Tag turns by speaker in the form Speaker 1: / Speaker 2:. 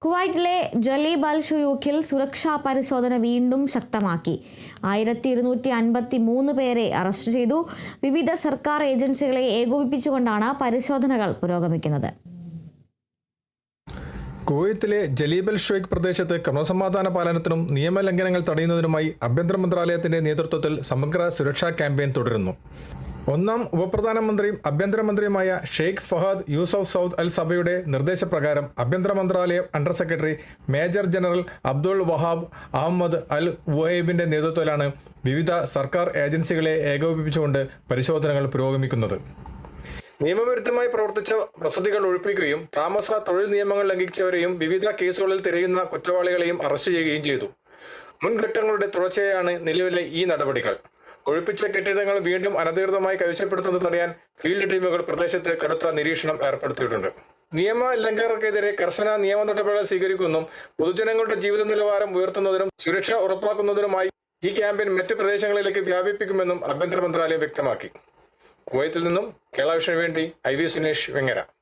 Speaker 1: കുവൈറ്റിലെ ജലീബ് അൽ ഷുയൂഖിൽ സുരക്ഷാ പരിശോധന വീണ്ടും ശക്തമാക്കി. 1253 പേരെ അറസ്റ്റ് ചെയ്തു. വിവിധ സർക്കാർ ഏജൻസികളെ ഏകോപിപ്പിച്ചുകൊണ്ടാണ് പരിശോധനകൾ പുരോഗമിക്കുന്നത്.
Speaker 2: കുവൈത്തിലെ ജലീബ് അൽ ഷുയൂഖ് പ്രദേശത്ത് ക്രമസമാധാന പാലനത്തിനും നിയമലംഘനങ്ങൾ തടയുന്നതിനുമായി ആഭ്യന്തര മന്ത്രാലയത്തിന്റെ നേതൃത്വത്തിൽ സമഗ്ര സുരക്ഷാ ക്യാമ്പയിൻ തുടരുന്നു. ഒന്നാം ഉപപ്രധാനമന്ത്രിയും ആഭ്യന്തരമന്ത്രിയുമായ Sheikh Fahad Yousef Saud Al സബയുടെ നിർദ്ദേശപ്രകാരം ആഭ്യന്തര മന്ത്രാലയം under secretary major general Abdul Wahab Ahmed Al വുഹൈബിന്റെ നേതൃത്വത്തിലാണ് വിവിധ സർക്കാർ ഏജൻസികളെ ഏകോപിപ്പിച്ചുകൊണ്ട് പരിശോധനകൾ പുരോഗമിക്കുന്നത്. നിയമവിരുദ്ധമായി പ്രവർത്തിച്ച വസതികൾ ഒഴിപ്പിക്കുകയും തൊഴിൽ നിയമങ്ങൾ ലംഘിച്ചവരെയും വിവിധ കേസുകളിൽ തിരയുന്ന കുറ്റവാളികളെയും അറസ്റ്റ് ചെയ്യുകയും ചെയ്തു. മുൻഘട്ടങ്ങളുടെ തുടർച്ചയായാണ് നിലവിലെ ഈ നടപടികൾ. ഒഴിപ്പിച്ച കെട്ടിടങ്ങൾ വീണ്ടും അനധികൃതമായി കൈവശപ്പെടുത്തുന്നത് തടയാൻ ഫീൽഡ് ടീമുകൾ പ്രദേശത്ത് കടുത്ത നിരീക്ഷണം ഏർപ്പെടുത്തിയിട്ടുണ്ട്. നിയമ ലംഘകർക്കെതിരെ കർശന നിയമ നടപടികൾ സ്വീകരിക്കുന്നതും പൊതുജനങ്ങളുടെ ജീവിത നിലവാരം ഉയർത്തുന്നതിനും സുരക്ഷ ഉറപ്പാക്കുന്നതിനുമായി ഈ ക്യാമ്പയിൻ മറ്റ് പ്രദേശങ്ങളിലേക്ക് വ്യാപിപ്പിക്കുമെന്നും ആഭ്യന്തര മന്ത്രാലയം വ്യക്തമാക്കി. കുവൈത്തിൽ നിന്നും കേരള വിഷന് വേണ്ടി IV സുനേഷ് വെങ്ങര.